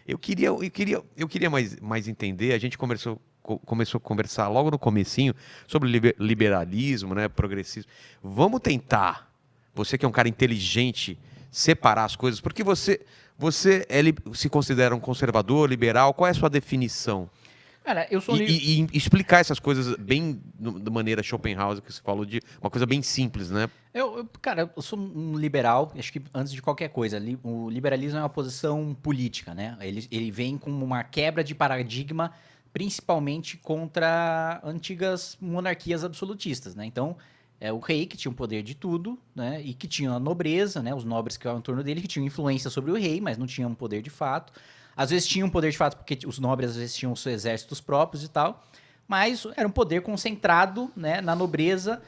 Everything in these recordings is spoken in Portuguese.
Eu queria mais entender. A gente começou a conversar logo no comecinho sobre liberalismo, né, progressismo. Vamos tentar, você que é um cara inteligente, separar as coisas, porque você se considera um conservador, liberal, qual é a sua definição? Cara, eu sou... E explicar essas coisas bem da maneira Schopenhauer que você falou, de uma coisa bem simples, né? Cara, eu sou um liberal, acho que antes de qualquer coisa, o liberalismo é uma posição política, né? Ele vem com uma quebra de paradigma, principalmente contra antigas monarquias absolutistas, né? Então, o rei que tinha o poder de tudo, né? E que tinha a nobreza, né? Os nobres que estavam em torno dele, que tinham influência sobre o rei, mas não tinham poder de fato. Às vezes tinham poder de fato porque os nobres às vezes tinham os seus exércitos próprios e tal, mas era um poder concentrado, né, na nobreza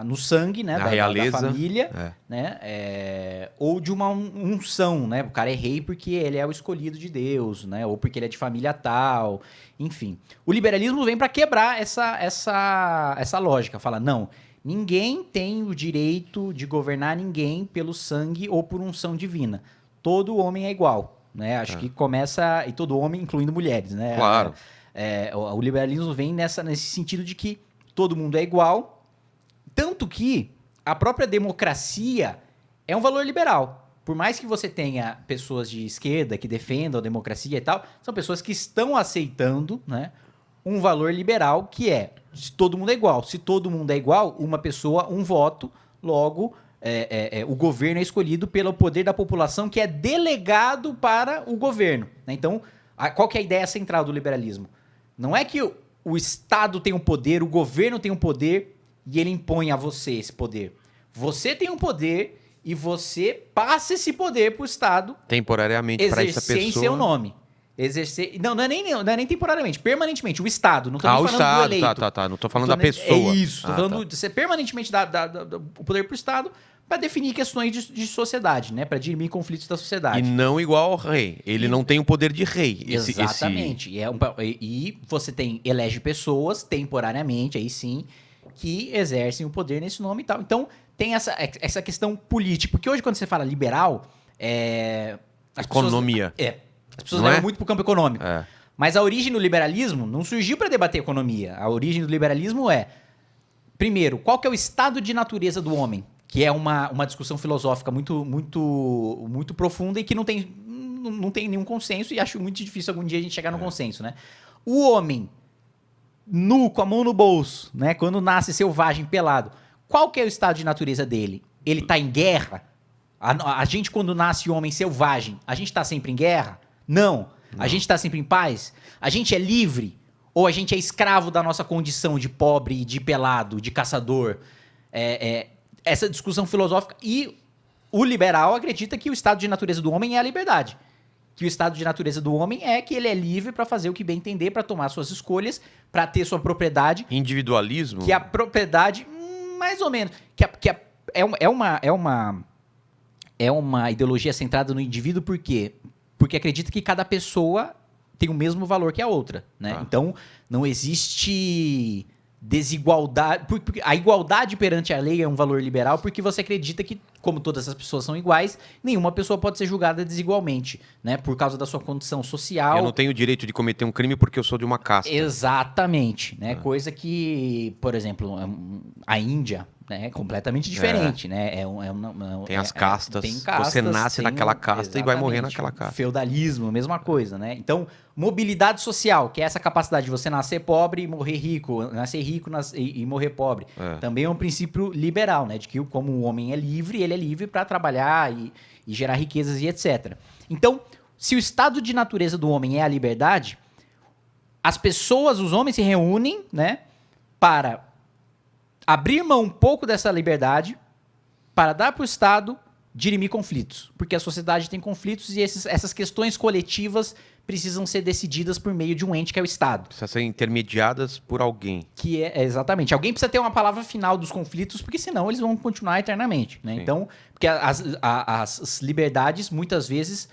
no sangue, né, Na da realeza, família, né, ou de uma unção, né, o cara é rei porque ele é o escolhido de Deus, né, ou porque ele é de família tal, enfim. O liberalismo vem para quebrar essa lógica, fala, não, ninguém tem o direito de governar ninguém pelo sangue ou por unção divina. Todo homem é igual. Né? Acho que começa... E todo homem, incluindo mulheres, né? Claro. O liberalismo vem nesse sentido de que todo mundo é igual, tanto que a própria democracia é um valor liberal. Por mais que você tenha pessoas de esquerda que defendam a democracia e tal, são pessoas que estão aceitando, né, um valor liberal que é se todo mundo é igual. Se todo mundo é igual, uma pessoa, um voto, logo... o governo é escolhido pelo poder da população que é delegado para o governo. Né? Então, qual que é a ideia central do liberalismo? Não é que o Estado tem um poder, o governo tem um poder e ele impõe a você esse poder. Você tem um poder e você passa esse poder para o Estado temporariamente para essa pessoa. Exercer em seu nome. Não é nem temporariamente, permanentemente. O Estado, não estou nem o falando Estado, do eleito. Não estou falando da pessoa. É isso, estou falando de você permanentemente dar o poder para o Estado para definir questões de sociedade, né? Para dirimir conflitos da sociedade. E não igual ao rei. Ele não tem o poder de rei. Exatamente. E você elege pessoas temporariamente, aí sim, que exercem o poder nesse nome e tal. Então, tem essa questão política. Porque hoje, quando você fala liberal, economia. As pessoas levam muito para o campo econômico. É. Mas a origem do liberalismo não surgiu para debater economia. A origem do liberalismo primeiro, qual que é o estado de natureza do homem? Que é uma discussão filosófica muito, muito, muito profunda e que não tem nenhum consenso e acho muito difícil algum dia a gente chegar no consenso, né? O homem, nu, com a mão no bolso, né? Quando nasce selvagem, pelado, qual que é o estado de natureza dele? Ele está em guerra? A gente, quando nasce homem selvagem, a gente está sempre em guerra? Não. A gente está sempre em paz? A gente é livre? Ou a gente é escravo da nossa condição de pobre, de pelado, de caçador? Essa discussão filosófica. E o liberal acredita que o estado de natureza do homem é a liberdade. Que o estado de natureza do homem é que ele é livre para fazer o que bem entender, para tomar suas escolhas, para ter sua propriedade. Individualismo? Que a propriedade, mais ou menos, é uma ideologia centrada no indivíduo, por quê? Porque acredita que cada pessoa tem o mesmo valor que a outra, né? Então, não existe desigualdade. Porque a igualdade perante a lei é um valor liberal porque você acredita que, como todas as pessoas são iguais, nenhuma pessoa pode ser julgada desigualmente, né? Por causa da sua condição social. Eu não tenho o direito de cometer um crime porque eu sou de uma casta. Exatamente, né? Coisa que, por exemplo, a Índia, né, é completamente diferente, né? Tem as castas. Tem castas, você nasce naquela casta e vai morrer naquela casta. Feudalismo, mesma coisa, né? Então, mobilidade social, que é essa capacidade de você nascer pobre e morrer rico, nascer rico e morrer pobre. Também é um princípio liberal, né? De que como o homem é livre, ele é livre para trabalhar e gerar riquezas e etc. Então, se o estado de natureza do homem é a liberdade, as pessoas, os homens se reúnem, né, para abrir mão um pouco dessa liberdade para dar para o Estado dirimir conflitos. Porque a sociedade tem conflitos e essas questões coletivas precisam ser decididas por meio de um ente que é o Estado. Precisam ser intermediadas por alguém. Que exatamente. Alguém precisa ter uma palavra final dos conflitos, porque senão eles vão continuar eternamente. Né? Então, porque as liberdades, muitas vezes,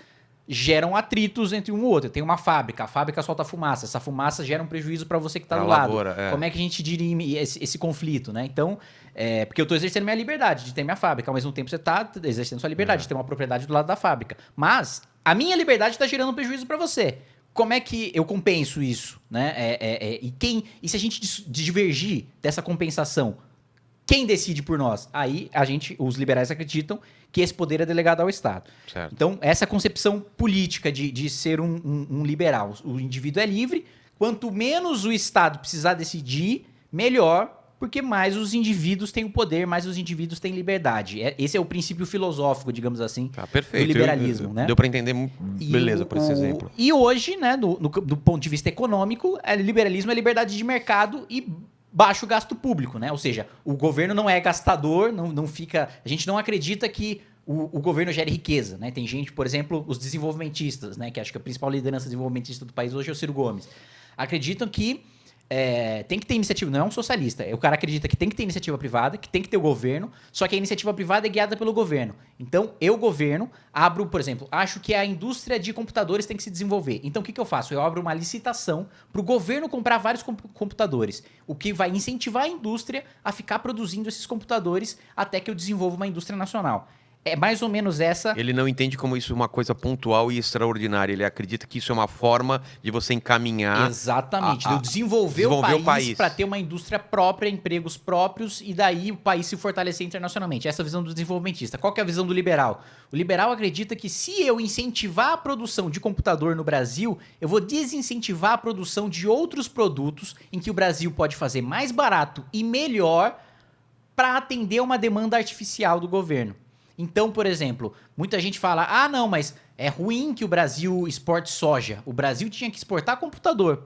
geram atritos entre um e outro. Tem uma fábrica, a fábrica solta fumaça, essa fumaça gera um prejuízo para você que está do lado. Como é que a gente dirime esse conflito, né? Então, porque eu estou exercendo minha liberdade de ter minha fábrica, ao mesmo tempo você está exercendo sua liberdade de ter uma propriedade do lado da fábrica. Mas a minha liberdade está gerando um prejuízo para você. Como é que eu compenso isso? Né? E se a gente divergir dessa compensação, quem decide por nós? Aí os liberais acreditam que esse poder é delegado ao Estado. Certo. Então, essa concepção política de ser um liberal, o indivíduo é livre, quanto menos o Estado precisar decidir, melhor, porque mais os indivíduos têm o poder, mais os indivíduos têm liberdade. Esse é o princípio filosófico, digamos assim, perfeito. do liberalismo. Né? Deu para entender beleza por esse exemplo. E hoje, né, do ponto de vista econômico, liberalismo é liberdade de mercado e baixo gasto público, né? Ou seja, o governo não é gastador, não fica... A gente não acredita que o governo gere riqueza, né? Tem gente, por exemplo, os desenvolvimentistas, né? Que acho que a principal liderança desenvolvimentista do país hoje é o Ciro Gomes. Acreditam que tem que ter iniciativa, não é um socialista. O cara acredita que tem que ter iniciativa privada, que tem que ter o governo, só que a iniciativa privada é guiada pelo governo. Então, eu, governo, abro, por exemplo, acho que a indústria de computadores tem que se desenvolver. Então, o que eu faço? Eu abro uma licitação para o governo comprar vários computadores, o que vai incentivar a indústria a ficar produzindo esses computadores até que eu desenvolva uma indústria nacional. É mais ou menos essa... Ele não entende como isso é uma coisa pontual e extraordinária. Ele acredita que isso é uma forma de você encaminhar... Exatamente. De eu desenvolver o país para ter uma indústria própria, empregos próprios, e daí o país se fortalecer internacionalmente. Essa é a visão do desenvolvimentista. Qual que é a visão do liberal? O liberal acredita que se eu incentivar a produção de computador no Brasil, eu vou desincentivar a produção de outros produtos em que o Brasil pode fazer mais barato e melhor para atender uma demanda artificial do governo. Então, por exemplo, muita gente fala, não, mas é ruim que o Brasil exporte soja. O Brasil tinha que exportar computador.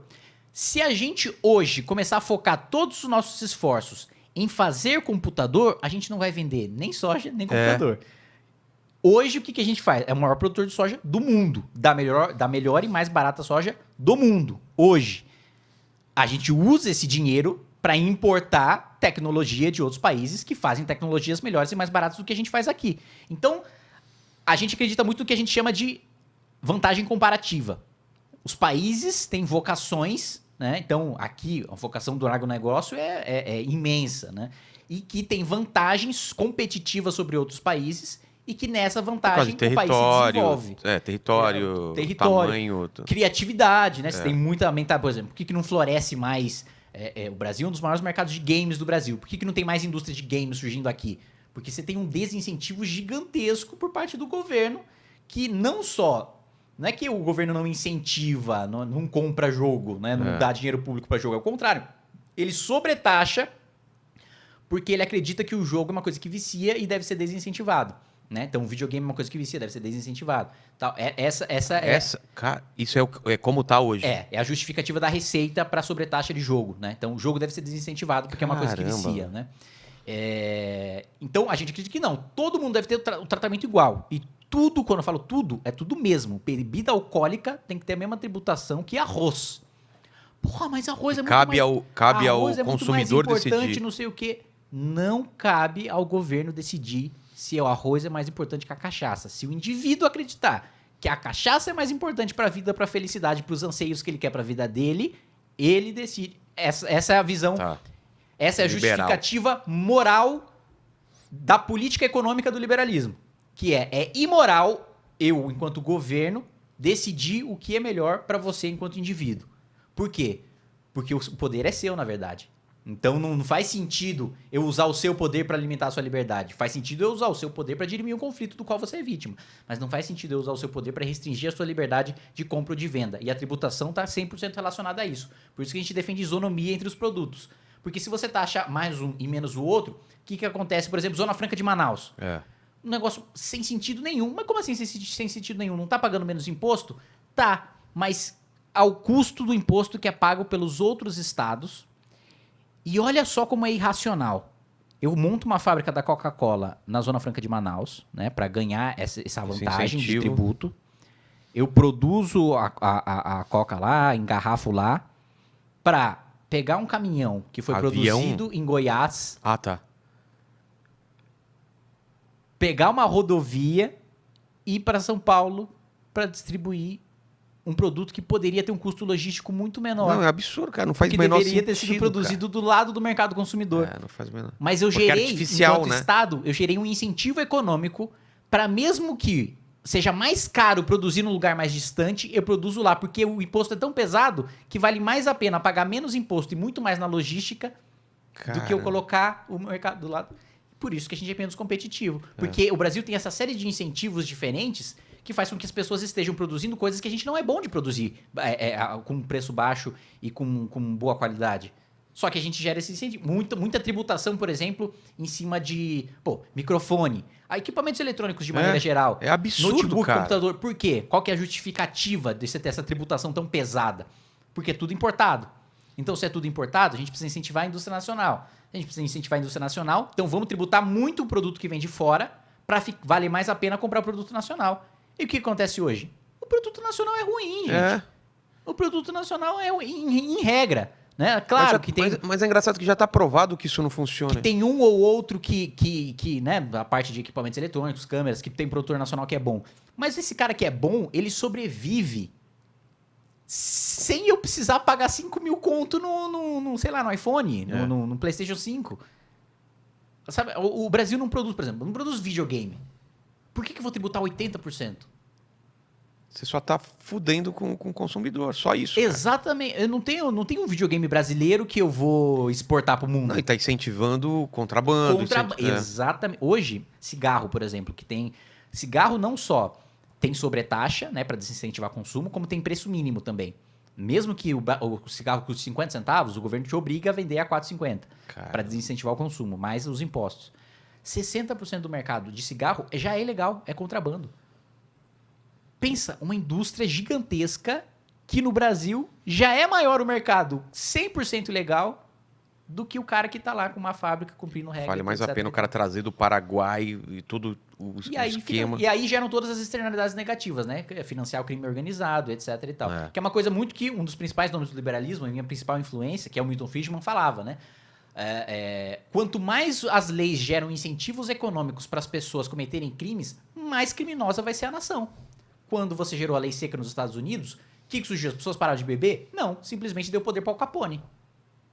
Se a gente hoje começar a focar todos os nossos esforços em fazer computador, a gente não vai vender nem soja, nem computador. Hoje, o que a gente faz? É o maior produtor de soja do mundo. Da melhor e mais barata soja do mundo. Hoje. A gente usa esse dinheiro para importar tecnologia de outros países que fazem tecnologias melhores e mais baratas do que a gente faz aqui. Então, a gente acredita muito no que a gente chama de vantagem comparativa. Os países têm vocações, né? Então, aqui, a vocação do agronegócio é imensa, né? E que tem vantagens competitivas sobre outros países e que nessa vantagem o país se desenvolve. Território, tamanho... Criatividade, né? Você tem muita... Por exemplo, por que não floresce mais... o Brasil é um dos maiores mercados de games do Brasil. Por que não tem mais indústria de games surgindo aqui? Porque você tem um desincentivo gigantesco por parte do governo que não é que o governo não incentiva, não compra jogo, né? Não dá dinheiro público para jogo. É o contrário. Ele sobretaxa porque ele acredita que o jogo é uma coisa que vicia e deve ser desincentivado. Né? Então, o videogame é uma coisa que vicia, deve ser desincentivado. Cara, isso é como tá hoje. É a justificativa da receita para sobretaxa de jogo. Né? Então, o jogo deve ser desincentivado porque é uma coisa que vicia. Né? Então, a gente acredita que não. Todo mundo deve ter o tratamento igual. E tudo, quando eu falo tudo, é tudo mesmo. Bebida alcoólica tem que ter a mesma tributação que arroz. Porra, mas arroz é muito mais... Cabe ao consumidor decidir. Não sei o quê. Não cabe ao governo decidir se o arroz é mais importante que a cachaça. Se o indivíduo acreditar que a cachaça é mais importante para a vida, para a felicidade, para os anseios que ele quer para a vida dele, ele decide. Essa é a visão, essa é a justificativa moral da política econômica do liberalismo. Que é imoral eu, enquanto governo, decidir o que é melhor para você enquanto indivíduo. Por quê? Porque o poder é seu, na verdade. Então não faz sentido eu usar o seu poder para limitar a sua liberdade. Faz sentido eu usar o seu poder para dirimir um conflito do qual você é vítima. Mas não faz sentido eu usar o seu poder para restringir a sua liberdade de compra ou de venda. E a tributação está 100% relacionada a isso. Por isso que a gente defende isonomia entre os produtos. Porque se você taxa mais um e menos o outro, o que acontece? Por exemplo, Zona Franca de Manaus. Um negócio sem sentido nenhum. Mas como assim sem sentido nenhum? Não está pagando menos imposto? Tá, mas ao custo do imposto que é pago pelos outros estados... E olha só como é irracional. Eu monto uma fábrica da Coca-Cola na Zona Franca de Manaus, né, para ganhar essa vantagem de tributo. Eu produzo a Coca lá, engarrafo lá, para pegar um caminhão que foi produzido em Goiás. Pegar uma rodovia e ir para São Paulo para distribuir um produto que poderia ter um custo logístico muito menor. Não, é absurdo, cara. Não faz o menor sentido. Que deveria ter sido produzido do lado do mercado consumidor. Não faz o menor. Mas eu gerei, enquanto Estado, eu gerei um incentivo econômico para mesmo que seja mais caro produzir num lugar mais distante, eu produzo lá, porque o imposto é tão pesado que vale mais a pena pagar menos imposto e muito mais na logística do que eu colocar o mercado do lado. Por isso que a gente é menos competitivo. Porque o Brasil tem essa série de incentivos diferentes que faz com que as pessoas estejam produzindo coisas que a gente não é bom de produzir com preço baixo e com boa qualidade. Só que a gente gera esse incentivo. Muita tributação, por exemplo, em cima de microfone, equipamentos eletrônicos de maneira geral. É absurdo, notebook, cara. computador. Por quê? Qual que é a justificativa de você ter essa tributação tão pesada? Porque é tudo importado. Então, se é tudo importado, a gente precisa incentivar a indústria nacional. A gente precisa incentivar a indústria nacional, então vamos tributar muito o produto que vem de fora para valer mais a pena comprar o produto nacional. E o que acontece hoje? O produto nacional é ruim, gente. O produto nacional é em regra. Né? Claro que tem... Mas é engraçado que já está provado que isso não funciona. Que tem um ou outro que né, a parte de equipamentos eletrônicos, câmeras, que tem produtor nacional que é bom. Mas esse cara que é bom, ele sobrevive sem eu precisar pagar 5 mil conto sei lá, no iPhone, no PlayStation 5. Sabe, o Brasil não produz, por exemplo, não produz videogame. Por que eu vou tributar 80%? Você só tá fudendo com o consumidor, só isso. Exatamente. Cara. Eu não tenho um videogame brasileiro que eu vou exportar pro mundo. Não, e tá incentivando contrabando. Exatamente. Hoje, cigarro, por exemplo, que tem... Cigarro não só tem sobretaxa, né, para desincentivar o consumo, como tem preço mínimo também. Mesmo que o cigarro custe 50 centavos, o governo te obriga a vender a 4,50 para desincentivar o consumo, mais os impostos. 60% do mercado de cigarro já é ilegal, é contrabando. Pensa, uma indústria gigantesca que no Brasil já é maior o mercado 100% ilegal do que o cara que tá lá com uma fábrica cumprindo regra. Vale mais a pena o cara trazer do Paraguai e todo o esquema. E aí geram todas as externalidades negativas, né? Financiar o crime organizado, etc e tal. Que é uma coisa muito que um dos principais nomes do liberalismo, a minha principal influência, que é o Milton Friedman, falava, né? Quanto mais as leis geram incentivos econômicos para as pessoas cometerem crimes, mais criminosa vai ser a nação. Quando você gerou a lei seca nos Estados Unidos, o que surgiu? As pessoas pararam de beber? Não, simplesmente deu poder para o Capone.